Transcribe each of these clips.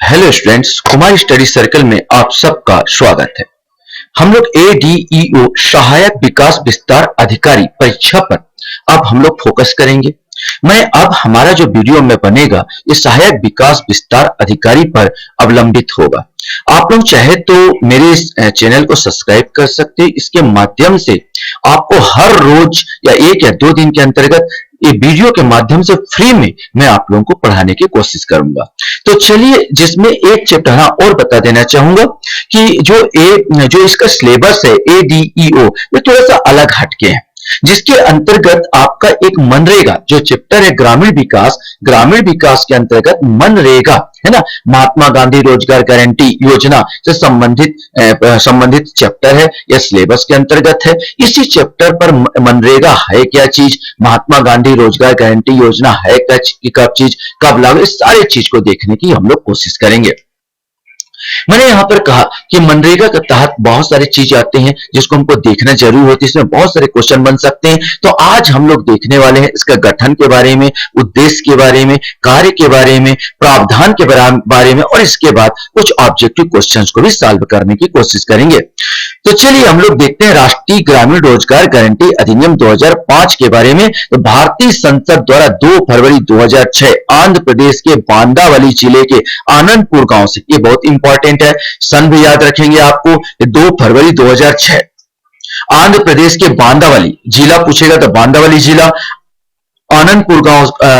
Hello students, Kumar study circle में आप सबका स्वागत है। हम लोग ADEO सहायक विकास विस्तार अधिकारी परीक्षा पर अब हम लोग फोकस करेंगे। मैं अब हमारा जो वीडियो में बनेगा ये सहायक विकास विस्तार अधिकारी पर अवलंबित होगा। आप लोग चाहे तो मेरे इस चैनल को सब्सक्राइब कर सकते हैं। इसके माध्यम से आपको हर रोज या 1 या 2 दिन के अंतर्गत ये वीडियो के माध्यम से फ्री में मैं आप लोगों को पढ़ाने की कोशिश करूंगा। तो चलिए, जिसमें एक चैप्टर और बता देना चाहूंगा कि जो इसका सिलेबस है ADEO ये थोड़ा सा अलग हटके है, जिसके अंतर्गत आपका एक मनरेगा जो चैप्टर है ग्रामीण विकास के अंतर्गत मनरेगा है ना, महात्मा गांधी रोजगार गारंटी योजना से संबंधित चैप्टर है या सिलेबस के अंतर्गत है। इसी चैप्टर पर मनरेगा है क्या चीज, महात्मा गांधी रोजगार गारंटी योजना है क्या चीज, कब लागू, इस सारे चीज को देखने की हम लोग कोशिश करेंगे। मैंने यहां पर कहा कि मनरेगा के तहत बहुत सारी चीजें आती हैं जिसको हमको देखना जरूरी होती है। इसमें बहुत सारे क्वेश्चन बन सकते हैं। तो आज हम लोग देखने वाले हैं इसका गठन के बारे में, उद्देश्य के बारे में, कार्य के बारे में, प्रावधान के बारे में, और इसके बाद कुछ ऑब्जेक्टिव क्वेश्चंस को भी सॉल्व करने की कोशिश करेंगे। तो चलिए हम लोग देखते हैं राष्ट्रीय ग्रामीण रोजगार गारंटी अधिनियम 2005 के बारे में। तो भारतीय संसद द्वारा 2 फरवरी 2006 आंध्र प्रदेश के बांदावली जिले के आनंदपुर गांव से, ये बहुत इंपॉर्टेंट है, सन भी याद रखेंगे आपको, 2 फरवरी 2006 आंध्र प्रदेश के बांदावली जिला पूछेगा तो बांदावली जिला आनंदपुर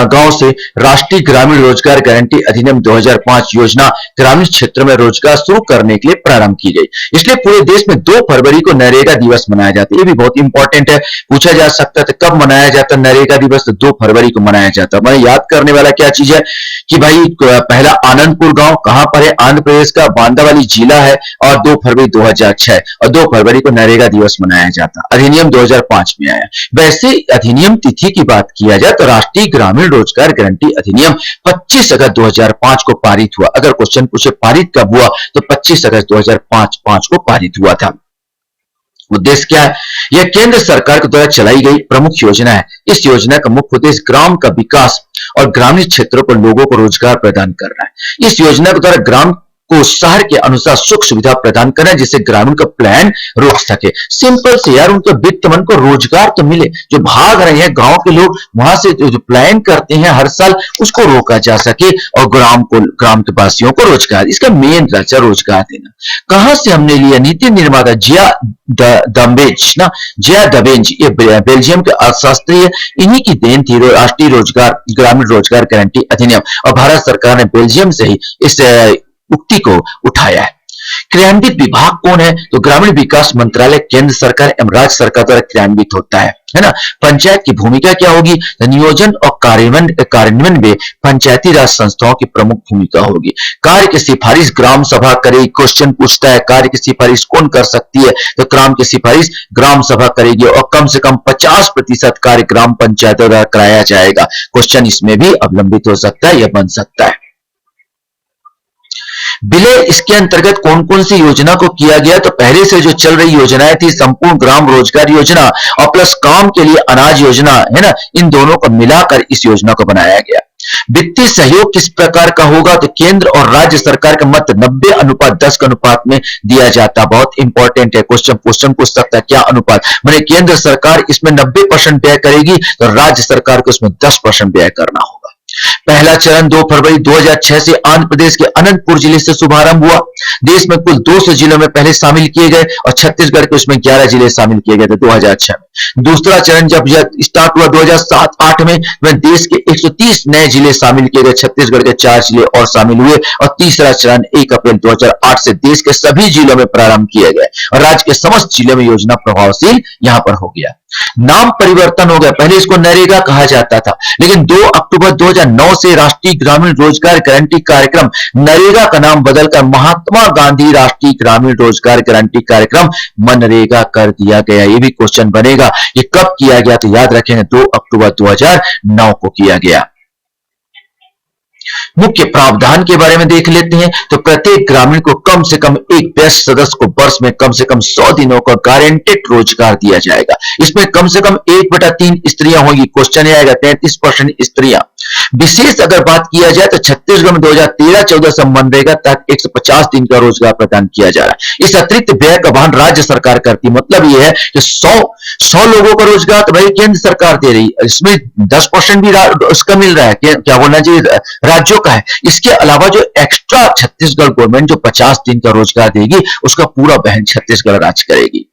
गांव से राष्ट्रीय ग्रामीण रोजगार गारंटी अधिनियम 2005 योजना ग्रामीण क्षेत्र में रोजगार शुरू करने के लिए प्रारंभ की गई। इसलिए पूरे देश में 2 फरवरी को नरेगा दिवस मनाया जाता है। ये भी बहुत इंपॉर्टेंट है, पूछा जा सकता है कब मनाया जाता है नरेगा दिवस, तो 2 फरवरी को मनाया जाता है। मैं याद करने वाला क्या चीज है कि भाई पहला आनंदपुर गांव कहां पर है, आंध्र प्रदेश का बांदावली जिला है, और 2 फरवरी 2006 और 2 फरवरी को नरेगा दिवस मनाया जाता। अधिनियम 2005 में आया। वैसे अधिनियम तिथि की बात किया तो राष्ट्रीय ग्रामीण रोजगार गारंटी अधिनियम 25 अगस्त 2005 को पारित हुआ। अगर क्वेश्चन पूछे पारित कब हुआ तो 25 अगस्त 2005 को पारित हुआ था। उद्देश्य क्या है? यह केंद्र सरकार के द्वारा चलाई गई प्रमुख योजना है। इस योजना का मुख्य उद्देश्य ग्राम का विकास और ग्रामीण क्षेत्रों पर लोगों को रोजगार प्रदान करना है। इस योजना के द्वारा ग्राम को शहर के अनुसार सुख सुविधा प्रदान करना है, जिससे ग्रामीण का प्लान रोक सके। सिंपल से यार, उनके वित्त मन को रोजगार तो मिले, जो भाग रहे हैं गांव के लोग वहां से जो प्लान करते हैं हर साल, उसको रोका जा सके और ग्राम के वासियों को रोजगार, इसका मेन रास्ता रोजगार देना। कहां से हमने लिया? नीति निर्माता जिया दबेंज, ये बेल्जियम के अर्थशास्त्री है, इन्हीं की देन थी राष्ट्रीय ग्रामीण रोजगार गारंटी अधिनियम, और भारत सरकार ने बेल्जियम से ही इस उक्ति को उठाया है। क्रियान्वित विभाग कौन है? तो ग्रामीण विकास मंत्रालय केंद्र सरकार एवं राज्य सरकार द्वारा क्रियान्वित होता है ना। पंचायत की भूमिका क्या होगी? नियोजन और कार्यान्वयन में पंचायती राज संस्थाओं की प्रमुख भूमिका होगी। कार्य की सिफारिश ग्राम सभा करेगी। क्वेश्चन पूछता है कार्य की सिफारिश कौन कर सकती है? तो काम की सिफारिश ग्राम सभा करेगी, और कम से कम 50% कार्य ग्राम पंचायतों द्वारा कराया जाएगा। क्वेश्चन इसमें भी अवलंबित हो सकता है या बन सकता है। विलय इसके अंतर्गत कौन कौन सी योजना को किया गया? तो पहले से जो चल रही योजनाएं थी, संपूर्ण ग्राम रोजगार योजना और प्लस काम के लिए अनाज योजना है ना, इन दोनों को मिलाकर इस योजना को बनाया गया। वित्तीय सहयोग किस प्रकार का होगा? तो केंद्र और राज्य सरकार का मत 90:10 के अनुपात में दिया जाता। बहुत इंपॉर्टेंट है, क्वेश्चन पूछ सकता है क्या अनुपात, मैंने केंद्र सरकार इसमें 90% व्यय करेगी तो राज्य सरकार को इसमें 10% व्यय करना होगा। पहला चरण 2 फरवरी 2006 से आंध्र प्रदेश के अनंतपुर जिले से शुभारंभ हुआ। देश में कुल 200 जिलों में पहले शामिल किए गए, और छत्तीसगढ़ के उसमें 11 जिले शामिल किए गए थे 2006 में। दूसरा चरण जब स्टार्ट हुआ 2007-8 में देश के 130 नए जिले शामिल किए गए, छत्तीसगढ़ के 4 जिले और शामिल हुए। और तीसरा चरण 1 अप्रैल 2008 से देश के सभी जिलों में प्रारंभ किए गए, और राज्य के समस्त जिलों में योजना प्रभावशील यहां पर हो गया। नाम परिवर्तन हो गया, पहले इसको नरेगा कहा जाता था, लेकिन 2 अक्टूबर 2009 से राष्ट्रीय ग्रामीण रोजगार गारंटी कार्यक्रम नरेगा का नाम बदलकर महात्मा गांधी राष्ट्रीय ग्रामीण रोजगार गारंटी कार्यक्रम मनरेगा कर दिया गया। ये भी क्वेश्चन बनेगा, ये कब किया गया? तो याद रखें 2 अक्टूबर 2009 को किया गया। मुख्य प्रावधान के बारे में देख लेते हैं। तो प्रत्येक ग्रामीण को कम से कम एक वयस्क सदस्य को वर्ष में कम से कम 100 दिनों का गारंटेड रोजगार दिया जाएगा। इसमें कम से कम 1/3 स्त्रियां होंगी। क्वेश्चन ये आएगा 33% स्त्रियां। विशेष अगर बात किया जाए तो छत्तीसगढ़ में 2013-14 से मनरेगा तक 150 दिन का रोजगार प्रदान किया जा रहा है। इस अतिरिक्त व्यय का वहन राज्य सरकार करती है। मतलब यह है कि 100 लोगों का रोजगार तो भाई केंद्र सरकार दे रही है, इसमें 10% भी उसका मिल रहा है, क्या बोलना चाहिए, राज्यों का है। इसके अलावा जो एक्स्ट्रा छत्तीसगढ़ गवर्नमेंट जो 50 दिन का रोजगार देगी उसका पूरा वहन छत्तीसगढ़ राज्य करेगी।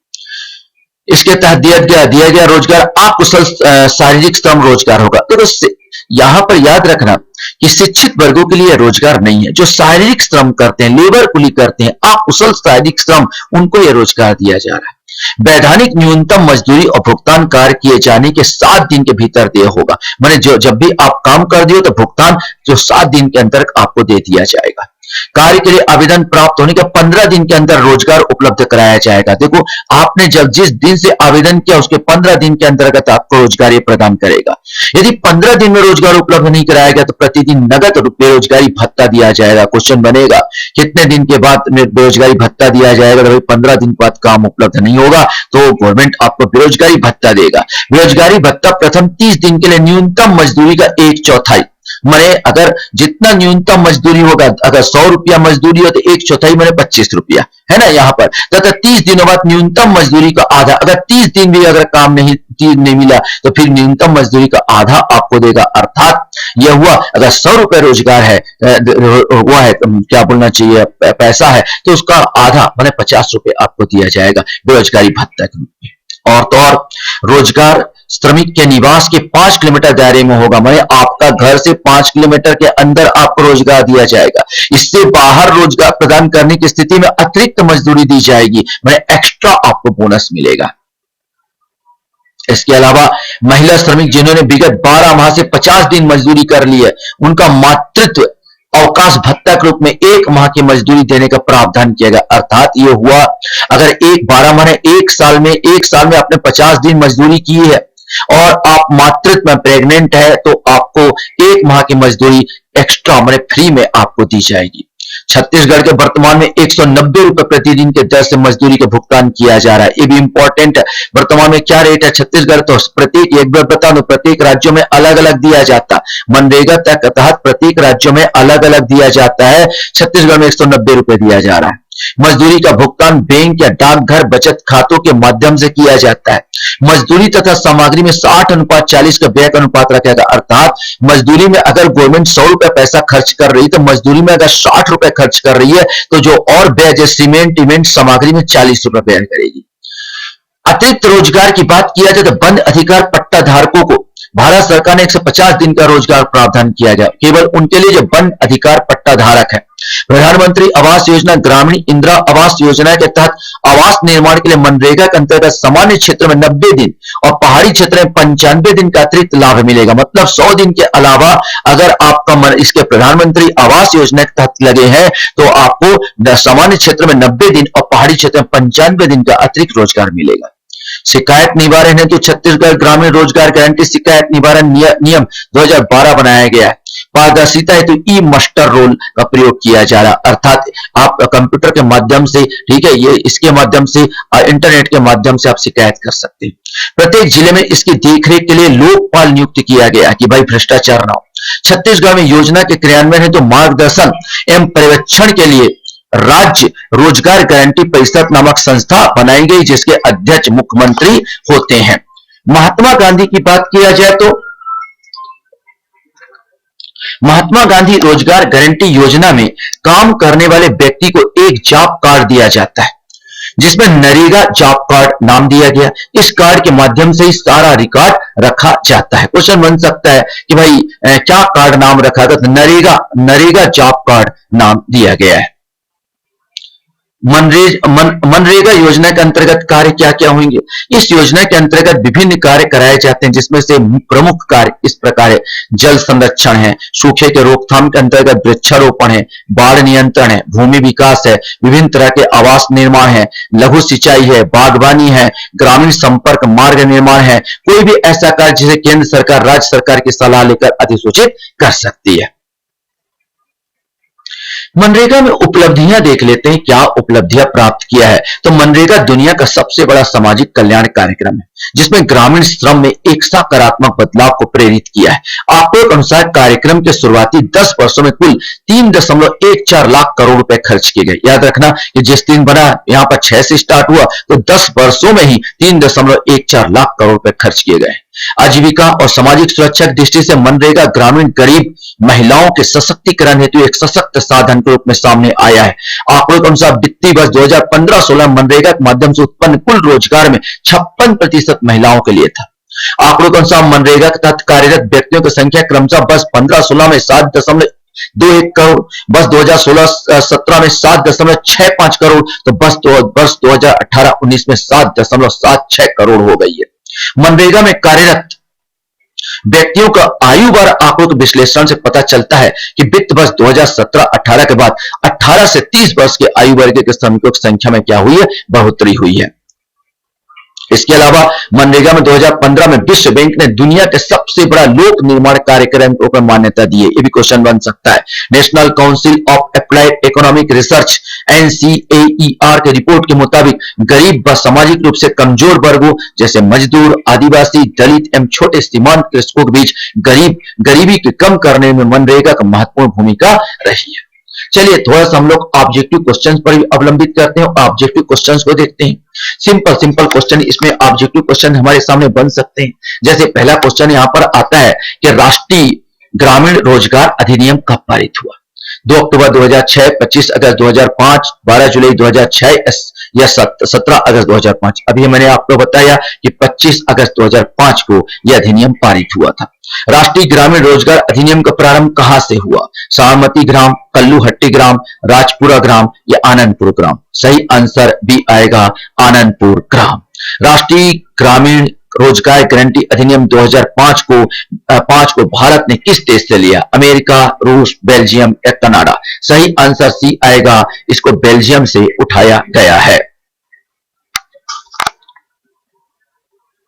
इसके तहत दिया गया रोजगार अकुशल शारीरिक श्रम रोजगार होगा। देखो यहां पर याद रखना कि शिक्षित वर्गों के लिए रोजगार नहीं है। जो शारीरिक श्रम करते हैं, लेबर कुली करते हैं, अकुशल शारीरिक श्रम, उनको यह रोजगार दिया जा रहा है। वैधानिक न्यूनतम मजदूरी और भुगतान कार्य किए जाने के 7 दिन के भीतर देय होगा। माने जो जब भी आप काम कर दियो तो भुगतान जो 7 दिन के अंदर आपको दे दिया जाएगा। कार्य के लिए आवेदन प्राप्त होने के 15 दिन के अंदर रोजगार उपलब्ध कराया जाएगा। देखो आपने जब जिस दिन से आवेदन किया उसके 15 दिन के अंतर्गत आपको रोजगार ये प्रदान करेगा। यदि 15 दिन में रोजगार उपलब्ध नहीं कराया गया तो प्रतिदिन नगद बेरोजगारी भत्ता दिया जाएगा। क्वेश्चन बनेगा कितने दिन के बाद बेरोजगारी भत्ता दिया जाएगा? तो 15 दिन के बाद काम उपलब्ध नहीं होगा तो गवर्नमेंट आपको बेरोजगारी भत्ता देगा। बेरोजगारी भत्ता प्रथम 30 दिन के लिए न्यूनतम मजदूरी का 1/4 माने अगर जितना न्यूनतम मजदूरी होगा, अगर 100 रुपया मजदूरी हो तो 1/4 माने 25 रुपया है ना यहाँ पर। तथा 30 दिनों बाद न्यूनतम मजदूरी का आधा, अगर 30 दिन भी अगर काम नहीं मिला तो फिर न्यूनतम मजदूरी का आधा आपको देगा। अर्थात यह हुआ अगर 100 रुपए रोजगार है, हुआ है, क्या बोलना चाहिए, पैसा है, तो उसका आधा माने 50 रुपए आपको दिया जाएगा बेरोजगारी भत्ता के रूप में। और तो और रोजगार श्रमिक के निवास के 5 किलोमीटर दायरे में होगा। माने आपका घर से 5 किलोमीटर के अंदर आपको रोजगार दिया जाएगा। इससे बाहर रोजगार प्रदान करने की स्थिति में अतिरिक्त मजदूरी दी जाएगी, माने एक्स्ट्रा आपको बोनस मिलेगा। इसके अलावा महिला श्रमिक जिन्होंने विगत 12 माह से 50 दिन मजदूरी कर ली है, उनका मातृत्व अवकाश भत्ता के रूप में 1 माह की मजदूरी देने का प्रावधान किया गया। अर्थात ये हुआ अगर 12 माह 1 साल में आपने 50 दिन मजदूरी की है और आप मातृत्व में प्रेग्नेंट है तो आपको 1 माह की मजदूरी एक्स्ट्रा माने फ्री में आपको दी जाएगी। छत्तीसगढ़ के वर्तमान में 190 रुपए प्रतिदिन के दर से मजदूरी का भुगतान किया जा रहा है। ये भी इंपॉर्टेंट है। वर्तमान में क्या रेट है छत्तीसगढ़? तो प्रत्येक एक बार बता दो, प्रत्येक राज्यों में अलग अलग दिया जाता। मनरेगा के तहत प्रत्येक राज्यों में अलग अलग दिया जाता है। छत्तीसगढ़ में 190 रुपए दिया जा रहा है। मजदूरी का भुगतान बैंक या डाकघर बचत खातों के माध्यम से किया जाता है। मजदूरी तथा सामग्री में 60:40 का व्यय अनुपात रखा गया। अर्थात मजदूरी में अगर गवर्नमेंट 100 रुपए पैसा खर्च कर रही तो मजदूरी में अगर 60 रुपए खर्च कर रही है तो जो और व्यय जैसे सीमेंट सामग्री में 40 रुपए व्यय करेगी। अतिरिक्त रोजगार की बात किया जाए तो वन अधिकार पट्टा धारकों को भारत सरकार ने 150 दिन का रोजगार प्रावधान किया गया केवल उनके लिए जो वन अधिकार पट्टा धारक है। प्रधानमंत्री आवास योजना, ग्रामीण इंदिरा आवास योजना के तहत आवास निर्माण के लिए मनरेगा के अंतर्गत सामान्य क्षेत्र में 90 दिन और पहाड़ी क्षेत्र में 95 दिन का अतिरिक्त लाभ मिलेगा। मतलब 100 दिन के अलावा अगर आपका इसके प्रधानमंत्री आवास योजना के तहत लगे हैं तो आपको सामान्य क्षेत्र में 90 दिन और पहाड़ी क्षेत्र में 95 दिन का अतिरिक्त रोजगार मिलेगा। शिकायत निवारण हेतु छत्तीसगढ़ ग्रामीण रोजगार गारंटी शिकायत निवारण नियम 2012 बनाया गया है। पारदर्शिता हेतु ई मास्टर रोल का प्रयोग किया जा रहा है। अर्थात आप कंप्यूटर के माध्यम से, ठीक है, ये इसके माध्यम से इंटरनेट के माध्यम से आप शिकायत कर सकते हैं। प्रत्येक जिले में इसकी देखरेख के लिए लोकपाल नियुक्त किया गया कि भाई भ्रष्टाचार ना हो। छत्तीसगढ़ में योजना के क्रियान्वयन हेतु मार्गदर्शन एवं पर्यवेक्षण के लिए राज्य रोजगार गारंटी परिषद नामक संस्था बनाई गई जिसके अध्यक्ष मुख्यमंत्री होते हैं। महात्मा गांधी की बात किया जाए तो महात्मा गांधी रोजगार गारंटी योजना में काम करने वाले व्यक्ति को एक जॉब कार्ड दिया जाता है जिसमें नरेगा जॉब कार्ड नाम दिया गया। इस कार्ड के माध्यम से ही सारा रिकॉर्ड रखा जाता है। क्वेश्चन बन सकता है कि भाई क्या कार्ड नाम रखा गया? तो नरेगा जॉब कार्ड नाम दिया गया है। मनरेगा योजना के अंतर्गत कार्य क्या क्या होंगे? इस योजना के अंतर्गत विभिन्न कार्य कराए जाते हैं जिसमें से प्रमुख कार्य इस प्रकार है। जल संरक्षण है, सूखे के रोकथाम के अंतर्गत वृक्षारोपण है, बाढ़ नियंत्रण है, भूमि विकास है, विभिन्न तरह के आवास निर्माण है, लघु सिंचाई है, बागवानी है, ग्रामीण संपर्क मार्ग निर्माण है। कोई भी ऐसा कार्य जिसे केंद्र सरकार राज्य सरकार की सलाह लेकर अधिसूचित कर सकती है। मनरेगा में उपलब्धियां देख लेते हैं, क्या उपलब्धियां प्राप्त किया है। तो मनरेगा दुनिया का सबसे बड़ा सामाजिक कल्याण कार्यक्रम है जिसमें ग्रामीण श्रम में एक सकारात्मक बदलाव को प्रेरित किया है। आंकड़ों के अनुसार कार्यक्रम के शुरुआती 10 वर्षों में कुल 3.14 लाख करोड़ रुपए खर्च किए गए। याद रखना कि जिस दिन बना यहां पर 6 से स्टार्ट हुआ तो 10 वर्षों में ही 3.14 लाख करोड़ रुपए खर्च किए गए। आजीविका और सामाजिक सुरक्षा की दृष्टि से मनरेगा ग्रामीण गरीब महिलाओं के सशक्तिकरण हेतु एक सशक्त साधन के रूप में सामने आया है। आंकड़ों के अनुसार वित्तीय वर्ष 2015-16 मनरेगा के माध्यम से उत्पन्न कुल रोजगार में 56% महिलाओं के लिए था। आंकड़ों के अनुसार मनरेगा के तहत कार्यरत व्यक्तियों की संख्या क्रमशः वर्ष 15-16 में 7.21 करोड़, वर्ष 2016-17 में 7.65 करोड़, तो वर्ष 2018-19 में 7.76 करोड़ हो गई है। मनरेगा में कार्यरत व्यक्तियों का आयु वर्ग आंकड़ों के विश्लेषण से पता चलता है कि वित्त वर्ष 2017-18 के बाद 18 से 30 वर्ष के आयु वर्ग के श्रमिकों की संख्या में क्या हुई है, बढ़ोतरी हुई है। इसके अलावा मनरेगा में 2015 में विश्व बैंक ने दुनिया के सबसे बड़ा लोक निर्माण कार्यक्रम को मान्यता दी है। ये भी क्वेश्चन बन सकता है। National council of applied economic research NCAER के रिपोर्ट के मुताबिक गरीब व सामाजिक रूप से कमजोर वर्गों जैसे मजदूर, आदिवासी, दलित एवं छोटे सीमांत कृषकों के बीच गरीबी को कम करने में मनरेगा का महत्वपूर्ण भूमिका रही है। चलिए थोड़ा सा हम लोग ऑब्जेक्टिव क्वेश्चंस पर भी अवलंबित करते हैं। ऑब्जेक्टिव क्वेश्चंस को देखते हैं। सिंपल क्वेश्चन इसमें ऑब्जेक्टिव क्वेश्चन हमारे सामने बन सकते हैं। जैसे पहला क्वेश्चन यहां पर आता है कि राष्ट्रीय ग्रामीण रोजगार अधिनियम कब पारित हुआ। 2 अक्टूबर 2006, 25 अगस्त 2005, 12 जुलाई 2006 या 17 अगस्त 2005। अभी मैंने आपको बताया कि 25 अगस्त 2005 को यह अधिनियम पारित हुआ था। राष्ट्रीय ग्रामीण रोजगार अधिनियम का प्रारंभ कहां से हुआ। साबरमती ग्राम, कल्लूहट्टी ग्राम, राजपुरा ग्राम या आनंदपुर ग्राम। सही आंसर बी आएगा, आनंदपुर ग्राम। राष्ट्रीय ग्रामीण रोजगार गारंटी अधिनियम 2005 को भारत ने किस देश से लिया। अमेरिका, रूस, बेल्जियम या कनाडा। सही आंसर सी आएगा, इसको बेल्जियम से उठाया गया है।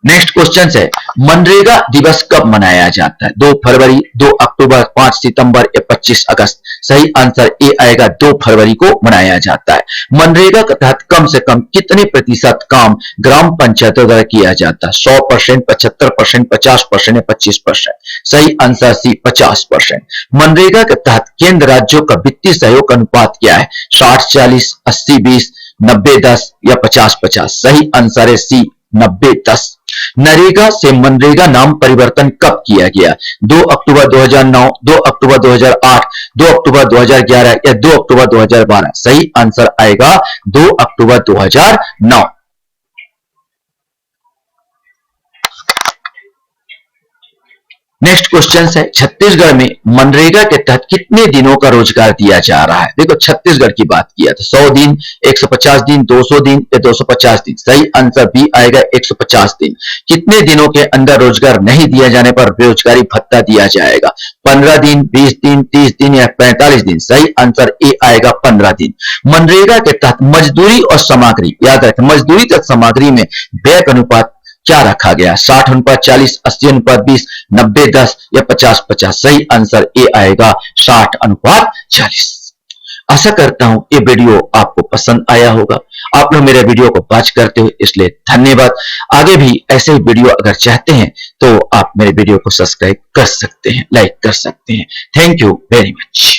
नेक्स्ट क्वेश्चन है मनरेगा दिवस कब मनाया जाता है। 2 फरवरी, 2 अक्टूबर, 5 सितंबर या 25 अगस्त। सही आंसर ए आएगा, 2 फरवरी को मनाया जाता है। मनरेगा के तहत कम से कम कितने प्रतिशत काम ग्राम पंचायतों द्वारा किया जाता है। 100%, 75%, 50% या 25%। सही आंसर सी 50%। मनरेगा के तहत केंद्र राज्यों का वित्तीय सहयोग अनुपात क्या है। 60-40, 80-20, 90-10 या 50-50। सही आंसर है सी 90-10। नरेगा से मनरेगा नाम परिवर्तन कब किया गया। 2 अक्टूबर 2009, 2 अक्टूबर 2008, 2 अक्टूबर 2011 या 2 अक्टूबर 2012। सही आंसर आएगा 2 अक्टूबर 2009। नेक्स्ट क्वेश्चन है छत्तीसगढ़ में मनरेगा के तहत कितने दिनों का रोजगार दिया जा रहा है। देखो छत्तीसगढ़ की बात किया तो 100 दिन, 150 दिन, 200 दिन या 250 दिन। सही आंसर बी आएगा 150 दिन। कितने दिनों के अंदर रोजगार नहीं दिया जाने पर बेरोजगारी भत्ता दिया जाएगा। 15 दिन, 20 दिन, 30 दिन या 45 दिन। सही आंसर ए आएगा 15 दिन। मनरेगा के तहत मजदूरी और सामग्री, याद रखें मजदूरी तक सामग्री में व्यय अनुपात क्या रखा गया। 60-40, 80-20, 90-10 या 50-50। सही आंसर ए आएगा 60-40। आशा करता हूं ये वीडियो आपको पसंद आया होगा। आप लोग मेरे वीडियो को वॉच करते हो इसलिए धन्यवाद। आगे भी ऐसे ही वीडियो अगर चाहते हैं तो आप मेरे वीडियो को सब्सक्राइब कर सकते हैं, लाइक कर सकते हैं। Thank you very much.